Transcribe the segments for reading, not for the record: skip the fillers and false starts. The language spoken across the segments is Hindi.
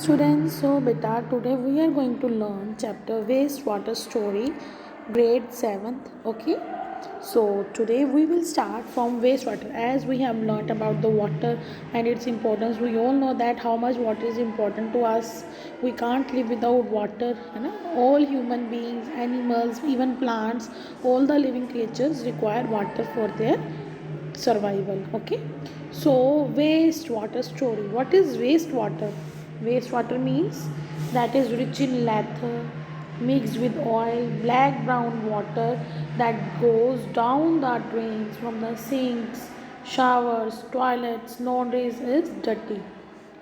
Students, so beta today we are going to learn chapter wastewater story grade 7th. Okay, so today we will start from wastewater. As we have learnt about the water and its importance, we all know that how much water is important to us. We can't live without water, है ना? All human beings, animals, even plants, all the living creatures require water for their survival. Okay, so wastewater story. What is wastewater? Wastewater means that is rich in lather mixed with oil, black brown water that goes down the drains from the sinks, showers, toilets, laundries is dirty.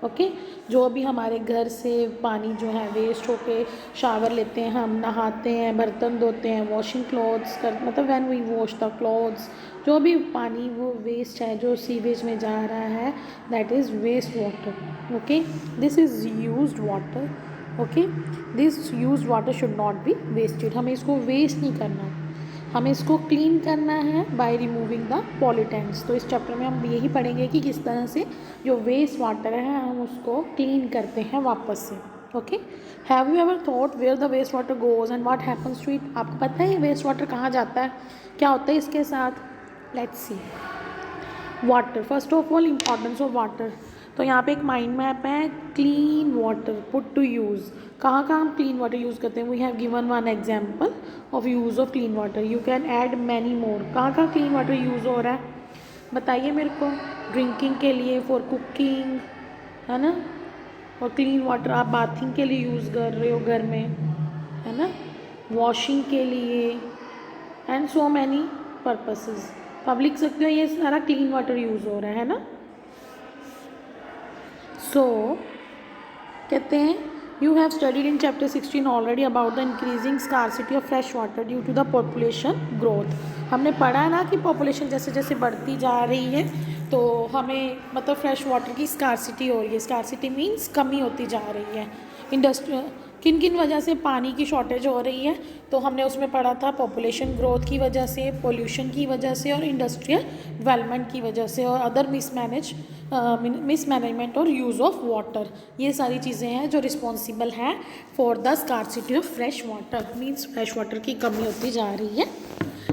Okay जो भी हमारे घर से पानी जो है वेस्ट होके शावर लेते हैं, हम नहाते हैं, बर्तन धोते हैं, वॉशिंग क्लॉथ्स कर मतलब when we wash the clothes, जो भी पानी वो वेस्ट है जो सीवेज में जा रहा है that is waste water. Okay this is used water. Okay this used water should not be wasted. हमें इसको वेस्ट नहीं करना, हमें इसको क्लीन करना है बाय रिमूविंग द पॉल्यूटेंट्स. तो इस चैप्टर में हम यही पढ़ेंगे कि किस तरह से जो वेस्ट वाटर है हम उसको क्लीन करते हैं वापस से. Okay have you ever thought where the waste water goes and what happens to it. आपको पता है वेस्ट वाटर कहाँ जाता है, क्या होता है इसके साथ? Let's see. Water, first of all importance of water. तो यहाँ पे एक माइंड मैप है, clean water put to use. कहाँ कहाँ हम क्लीन वाटर यूज़ करते हैं? We have given one example of use of clean water. You can add many more. कहाँ कहाँ क्लीन वाटर यूज़ हो रहा है बताइए मेरे को. ड्रिंकिंग के लिए, फॉर कुकिंग, है ना. और क्लीन वाटर आप बाथिंग के लिए यूज़ कर रहे हो घर में, है ना. वॉशिंग के लिए एंड सो मैनी पर्पसेस. तो आप लिख सकते हो ये सारा क्लीन वाटर यूज़ हो रहा है ना. सो कहते हैं you have studied in chapter 16 already about the increasing scarcity of fresh water due to the population growth. हमने पढ़ा है ना कि पॉपुलेशन जैसे जैसे बढ़ती जा रही है तो हमें मतलब फ्रेश वाटर की स्कार्सिटी हो रही है. स्कार्सिटी मीन्स कमी होती जा रही है. इंडस्ट्री किन किन वजह से पानी की शॉर्टेज हो रही है तो हमने उसमें पढ़ा था पॉपुलेशन ग्रोथ की वजह से, पोल्यूशन की वजह से और इंडस्ट्रियल डेवलपमेंट की वजह से और अदर मिसमैनेजमेंट और यूज़ ऑफ वाटर. ये सारी चीज़ें हैं जो रिस्पॉन्सिबल हैं for the scarcity of fresh water. Means fresh water की कमी होती जा रही है.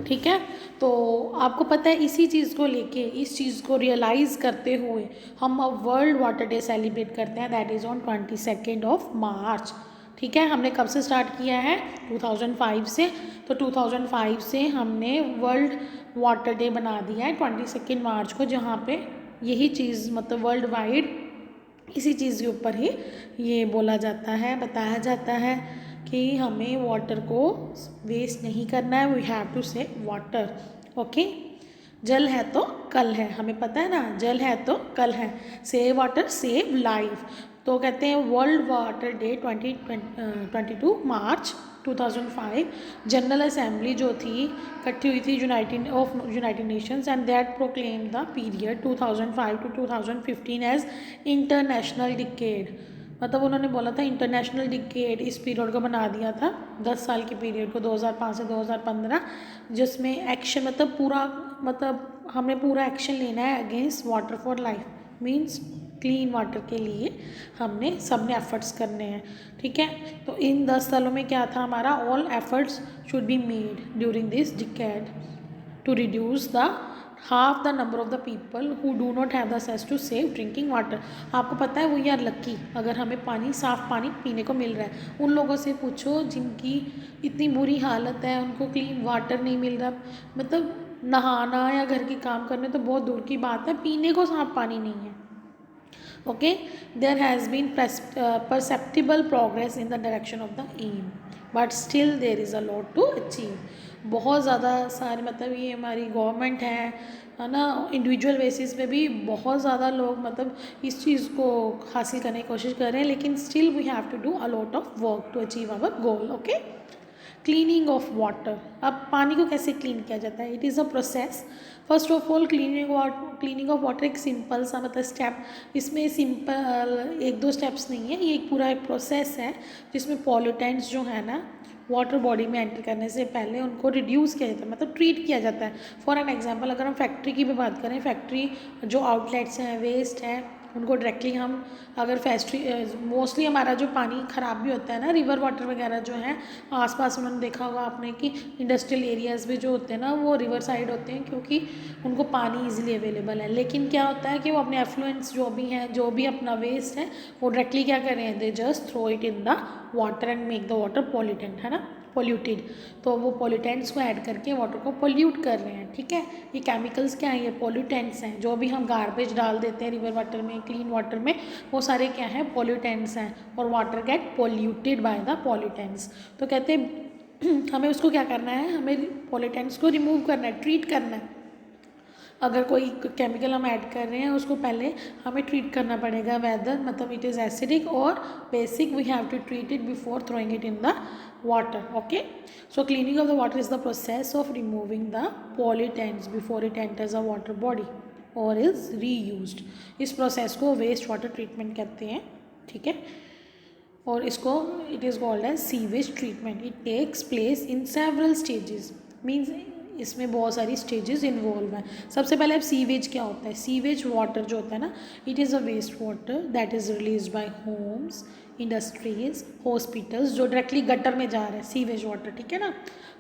ठीक है, तो आपको पता है इसी चीज़ को लेके, इस चीज़ को रियलाइज़ करते हुए हम अब वर्ल्ड वाटर डे सेलिब्रेट करते हैं. दैट इज़ ऑन 22 मार्च. ठीक है, हमने कब से स्टार्ट किया है? 2005 से. तो 2005 से हमने वर्ल्ड वाटर डे बना दिया है 22 मार्च को, जहाँ पे यही चीज़ मतलब वर्ल्ड वाइड इसी चीज़ के ऊपर ही ये बोला जाता है, बताया जाता है कि हमें वाटर को वेस्ट नहीं करना है. We have to save water. Okay जल है तो कल है, हमें पता है ना, जल है तो कल है. Save water save life. तो कहते हैं world water day 22 March 2005 general assembly जो थी इकट्ठी हुई थी United Nations and that proclaim the period 2005 to 2015 as international decade. मतलब उन्होंने बोला था इंटरनेशनल डिकेड, इस पीरियड को बना दिया था 10 साल के पीरियड को 2005 से 2015, जिसमें एक्शन मतलब पूरा मतलब हमें पूरा एक्शन लेना है against water for life. Means clean water के लिए हमने सबने एफर्ट्स करने हैं. ठीक है, तो इन 10 सालों में क्या था हमारा? All efforts should be made during this decade to reduce the half the number of the people who do not have the access to save drinking water. आपको पता है वी आर लक्की अगर हमें पानी, साफ़ पानी पीने को मिल रहा है. उन लोगों से पूछो जिनकी इतनी बुरी हालत है, उनको क्लीन वाटर नहीं मिल रहा. मतलब नहाना या घर के काम करने तो बहुत दूर की बात है, पीने को साफ़ पानी नहीं है. okay there has been perceptible progress in the direction of the aim but still there is a lot to achieve. बहुत ज़्यादा सारे मतलब ये हमारी गवर्नमेंट है ना, इंडिविजुअल बेसिस पे भी बहुत ज़्यादा लोग मतलब इस चीज़ को हासिल करने की कोशिश कर रहे हैं, लेकिन still we have to do a lot of work to achieve our goal. Okay cleaning of water. अब पानी को कैसे क्लीन किया जाता है? It is a process. First of all cleaning of water एक सिंपल सा मतलब स्टेप, इसमें सिंपल एक दो स्टेप्स नहीं है, ये एक पूरा एक प्रोसेस है जिसमें पॉल्यूटेंट्स जो है ना वाटर बॉडी में एंटर करने से पहले उनको रिड्यूस किया जाता है, मतलब ट्रीट किया जाता है. फॉर एन एग्जांपल अगर हम फैक्ट्री की भी बात करें, फैक्ट्री जो आउटलेट्स हैं, वेस्ट है, उनको डायरेक्टली हम अगर फैक्ट्री मोस्टली हमारा जो पानी ख़राब भी होता है ना, रिवर वाटर वगैरह जो है आसपास, उन्होंने देखा होगा आपने कि इंडस्ट्रियल एरियाज़ भी जो होते हैं ना वो रिवर साइड होते हैं, क्योंकि उनको पानी इजीली अवेलेबल है। लेकिन क्या होता है कि वो अपने एफ्लुएंट्स जो भी हैं, जो भी अपना वेस्ट है, वो डायरेक्टली क्या कर रहे हैं, they just throw it in the water and make the water pollutant, है ना, पॉल्यूटेड। तो वो पॉल्यूटेंट्स को ऐड करके वाटर को पॉल्यूट कर रहे हैं, ठीक है। ये केमिकल्स क्या हैं, ये पॉल्यूटेंट्स हैं। जो भी हम गार्बेज डाल देते हैं रिवर वाटर में, क्लीन वाटर में, वो सारे क्या हैं, पॉल्यूटेंट्स हैं, और water get polluted by the pollutants. तो कहते हैं हमें उसको क्या करना है, हमें पॉल्यूटेंट्स को रिमूव करना है, ट्रीट करना है। अगर कोई केमिकल हम ऐड कर रहे हैं उसको पहले हमें ट्रीट करना पड़ेगा, वेदर मतलब इट इज़ एसिडिक और basic, we have to treat it before throwing it in the water. Okay, so cleaning of the water is the process of removing the pollutants before it enters a water body और इज़ रीयूज्ड। इस प्रोसेस को वेस्ट वाटर ट्रीटमेंट कहते हैं, ठीक है। और इसको it is called as sewage treatment. It takes place in several stages, means इसमें बहुत सारी स्टेजेस इन्वॉल्व हैं। सबसे पहले अब सीवेज क्या होता है। सीवेज वाटर जो होता है ना, it is a waste water that is release by homes, industries, hospitals, जो डायरेक्टली गटर में जा रहा है, सीवेज वाटर, ठीक है ना।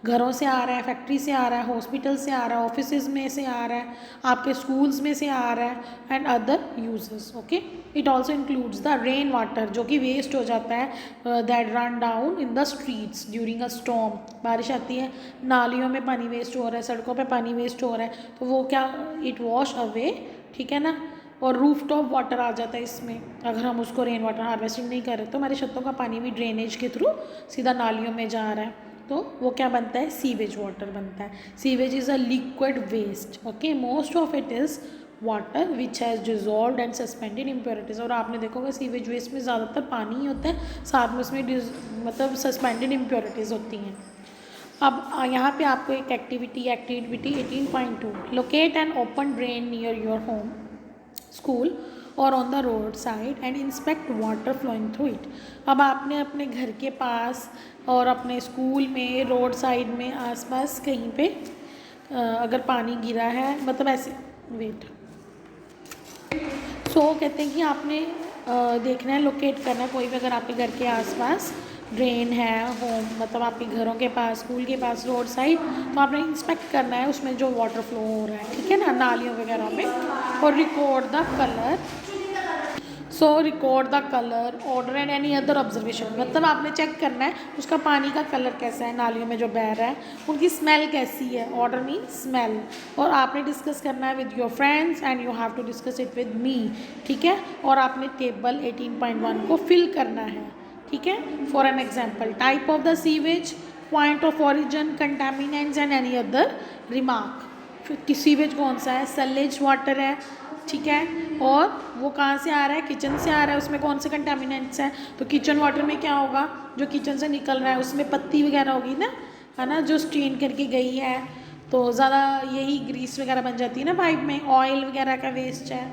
घरों से आ रहा है, फैक्ट्री से आ रहा है, हॉस्पिटल से आ रहा है, ऑफिस में से आ रहा है, आपके स्कूल्स में से आ रहा है, and other users. Okay, it also includes the rain water जो कि वेस्ट हो जाता है, that run down in the streets during a storm. बारिश आती है, नालियों में पानी वेस्ट हो रहा है, सड़कों पे पानी वेस्ट हो रहा है, तो वो क्या, इट वॉश अवे, ठीक है ना। और रूफ टॉप वाटर आ जाता है इसमें, अगर हम उसको रेन वाटर हार्वेस्टिंग नहीं कर रहे तो हमारे छतों का पानी भी ड्रेनेज के थ्रू सीधा नालियों में जा रहा है, तो वो क्या बनता है, सीवेज वाटर बनता है। Sewage is a liquid waste, okay, most of it is water which has dissolve and suspended impurities. और आपने देखोगे सीवेज वेस्ट में ज़्यादातर पानी ही होता है, साथ में उसमें मतलब सस्पेंडेड इम्प्योरिटीज़ होती हैं। अब यहाँ पे आपको एक activity 18.2, locate an open drain near your home, school और on the road side and inspect water flowing through it. अब आपने अपने घर के पास और अपने स्कूल में, रोड साइड में, आसपास कहीं पे अगर पानी गिरा है, मतलब ऐसे, वेट, सो कहते हैं कि आपने देखना है, लोकेट करना है, कोई भी अगर आपके घर के आसपास ड्रेन है, होम मतलब आपके घरों के पास, स्कूल के पास, रोड साइड, तो आपने इंस्पेक्ट करना है उसमें जो वाटर फ्लो हो रहा है, ठीक है ना, नालियों वगैरह में, और record the colour. So record the colour, order and any other observation, मतलब आपने चेक करना है उसका पानी का कलर कैसा है, नालियों में जो बह रहा है, उनकी स्मेल कैसी है, ऑर्डर मीन स्मेल। और आपने डिस्कस करना है with your friends and you have to discuss it with me, ठीक है। और आपने टेबल 18.1 को फिल करना है, ठीक है। For an example, type of the sewage, point of origin, contaminants and any other remark. Sewage कौन सा है, सलेज वाटर है, ठीक है, और वो कहाँ से आ रहा है, किचन से आ रहा है, उसमें कौन से कंटामिनेंट्स हैं, तो किचन वाटर में क्या होगा, जो किचन से निकल रहा है उसमें पत्ती वगैरह होगी ना, है ना, जो स्ट्रेन करके गई है, तो ज़्यादा यही ग्रीस वगैरह बन जाती है ना पाइप में, ऑयल वगैरह का वेस्ट है।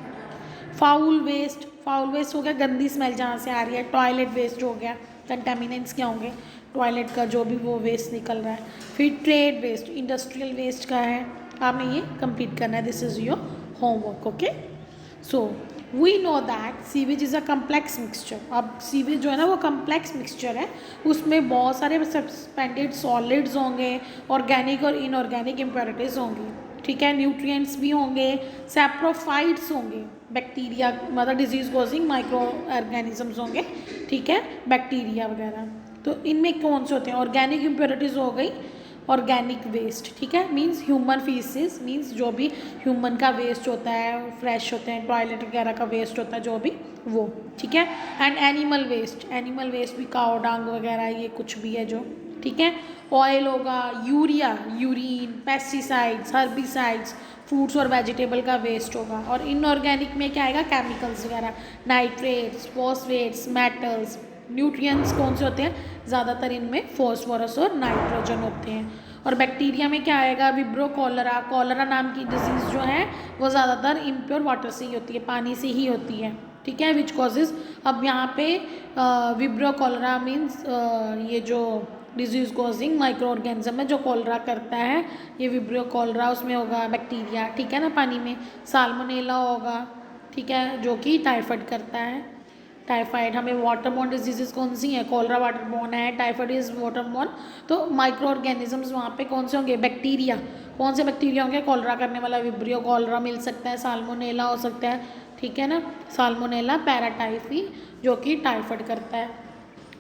फाउल वेस्ट, फाउल वेस्ट हो गया गंदी स्मेल जहाँ से आ रही है, टॉयलेट वेस्ट हो गया, कंटामिनेंट्स क्या होंगे, टॉयलेट का जो भी वो वेस्ट निकल रहा है। फिर ट्रेड वेस्ट, इंडस्ट्रियल वेस्ट का है, आपने ये कंप्लीट करना है, this is your homework, okay. So we know that sewage is a complex mixture. अब सीवेज जो है ना वो कम्प्लेक्स मिक्सचर है, उसमें बहुत सारे सस्पेंडेड सॉलिड्स होंगे, ऑर्गेनिक और इनऑर्गेनिक इम्प्योरिटीज़ होंगी, ठीक है, न्यूट्रिएंट्स भी होंगे, सैप्रोफाइट्स होंगे, बैक्टीरिया मतलब डिजीज़ कॉजिंग माइक्रो ऑर्गेनिजम्स होंगे, ठीक है, बैक्टीरिया वगैरह। तो इनमें कौन से होते हैं, ऑर्गेनिक इम्प्योरिटीज़ हो गई, ऑर्गेनिक वेस्ट, ठीक है, मींस ह्यूमन फीसिस, मींस जो भी ह्यूमन का वेस्ट होता है, फ्रेश होते हैं, टॉयलेट वगैरह का वेस्ट होता है जो भी वो, ठीक है। And animal waste, animal waste भी काऊ डांग वगैरह ये कुछ भी है जो, ठीक है। ऑयल होगा, urea, urine, pesticides, herbicides, fruits और वेजिटेबल का वेस्ट होगा। और इनऑर्गेनिक में क्या आएगा, केमिकल्स वगैरह, नाइट्रेट्स, फॉस्फेट्स, मेटल्स। न्यूट्रिएंट्स कौन से होते हैं, ज़्यादातर इनमें फॉस्फोरस और नाइट्रोजन होते हैं। और बैक्टीरिया में क्या आएगा, विब्रो कॉलरा, कॉलरा नाम की डिजीज़ जो है वो ज़्यादातर इम्प्योर वाटर से ही होती है, पानी से ही होती है, ठीक है, विच कॉजेज। अब यहाँ पे विब्रो कॉलरा मीन्स ये जो डिजीज़ कॉजिंग माइक्रो ऑर्गेनिज्म है जो कॉलरा करता है, ये विब्रियो कॉलरा, उसमें होगा बैक्टीरिया, ठीक है ना, पानी में साल्मोनेला होगा, ठीक है, जो कि टाइफाइड करता है। टाइफाइड हमें वाटर बॉर्न डिजीजेस कौन सी हैं, कॉलरा वाटर बॉर्न है, टाइफाइड इज वाटर बॉर्न। तो माइक्रो ऑर्गेनिजम्स वहाँ पे कौन से होंगे, बैक्टीरिया। कौन से बैक्टीरिया होंगे, कॉलरा करने वाला विब्रियो कॉलरा मिल सकता है, साल्मोनेला हो सकता है, ठीक है ना, साल्मोनेला पैराटाइफी जो कि टाइफाइड करता है।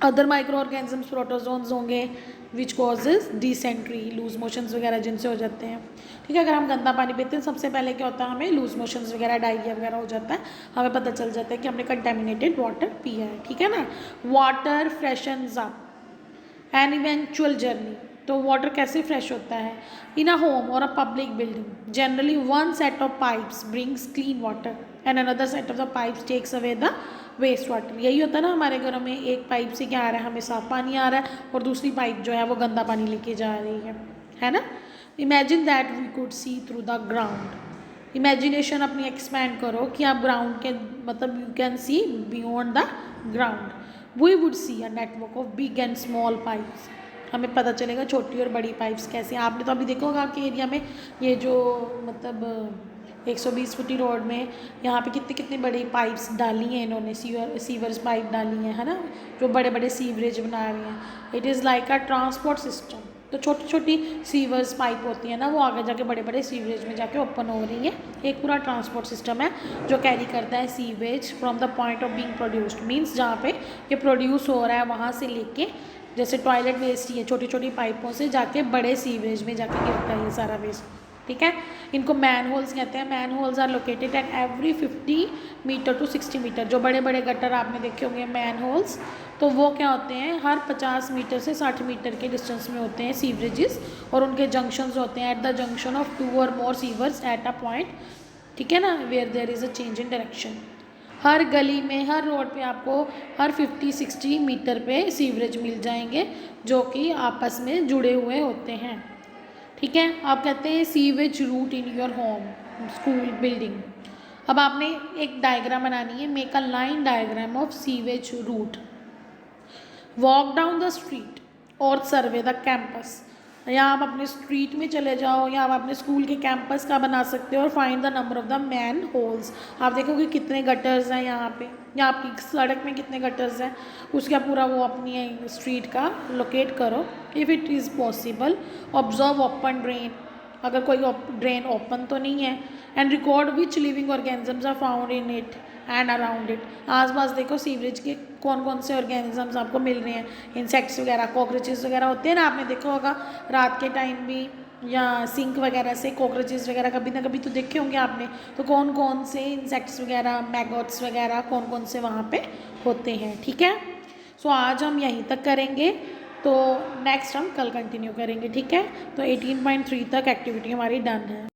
अदर माइक्रो ऑर्गेनिजम्स प्रोटोजोन्स होंगे which causes dysentery, loose motions वगैरह जिनसे हो जाते हैं। ठीक है, अगर हम गंदा पानी पीते हैं सबसे पहले क्या होता है, हमें लूज मोशंस वगैरह डायरिया वगैरह हो जाता है, हमें पता चल जाता है कि हमने कंटेमिनेटेड वाटर पिया है। ठीक है ना। Water freshens up an eventual journey. तो वाटर कैसे फ्रेश होता है, इन अ होम और a public building generally one set of pipes brings clean water and another set of the pipes takes away the waste water. यही होता है ना हमारे घरों में, एक पाइप से क्या आ रहा है, हमें साफ पानी आ रहा है और दूसरी पाइप जो है वो गंदा पानी लेके जा रही है ना। Imagine that we could see through the ground. Imagination अपनी एक्सपैंड करो कि आप ग्राउंड के मतलब you can see beyond the ground. We would see a network of big and small pipes. हमें पता चलेगा छोटी और बड़ी पाइप्स कैसे। आपने तो अभी देखा होगा आपके एरिया में ये जो मतलब 120 फुटी रोड में यहाँ पे कितनी कितनी बड़ी पाइप्स डाली हैं इन्होंने, सीवर्स पाइप डाली हैं, है ना, जो बड़े बड़े सीवरेज बना रही हैं। It is like a transport system. तो छोटी छोटी सीवर्स पाइप होती है ना, वो आगे जाके बड़े बड़े सीवरेज में जाके ओपन हो रही है। एक पूरा ट्रांसपोर्ट सिस्टम है जो कैरी करता है sewage from the point of being produced, means जहाँ पे ये प्रोड्यूस हो रहा है वहाँ से लेके, जैसे टॉयलेट वेस्ट ही है, छोटी छोटी पाइपों से जाके बड़े सीवरेज में जाके गिरता है ये सारा वेस्ट। ठीक है, इनको मैन होल्स कहते हैं। Manholes are located at every 50 metre to 60 metre. जो बड़े बड़े गटर आपने देखे होंगे मैन होल्स, तो वो क्या होते हैं, हर 50 मीटर से 60 मीटर के डिस्टेंस में होते हैं सीवरेजेस, और उनके जंक्शंस होते हैं एट द जंक्शन ऑफ 2 और more sewers at a point, ठीक है ना, where there is a change in direction. हर गली में, हर रोड पे आपको हर 50-60 मीटर पे सीवरेज मिल जाएंगे जो कि आपस में जुड़े हुए होते हैं। ठीक है, आप कहते हैं sewage route in your home, school, building. अब आपने एक डायग्राम बनानी है, make a line diagram of sewage route. Walk down the street और सर्वे द कैंपस। या आप अपने स्ट्रीट में चले जाओ या आप अपने स्कूल के कैंपस का बना सकते हो और find the number of the man holes. आप देखोगे कितने गटर्स हैं यहाँ पे, या आपकी सड़क में कितने गटर्स हैं, उसका पूरा वो अपनी स्ट्रीट का लोकेट करो। If it is possible observe open drain, अगर कोई ड्रेन ओपन तो नहीं है, and record which living organisms are found in it and around it. आसपास देखो सीवरेज के कौन कौन से ऑर्गेनिजम्स आपको मिल रहे हैं, इंसेक्ट्स वगैरह, कॉकरोचेस वगैरह होते हैं ना, आपने देखा होगा रात के टाइम भी, या सिंक वगैरह से कॉकरोचेस वगैरह कभी ना कभी तो देखे होंगे आपने। तो कौन कौन से इंसेक्ट्स वगैरह, मैगोट्स वगैरह कौन कौन से वहाँ पे होते हैं। ठीक है, सो आज हम यहीं तक करेंगे, तो नेक्स्ट हम कल कंटिन्यू करेंगे। ठीक है, तो 18.3 तक एक्टिविटी हमारी डन है।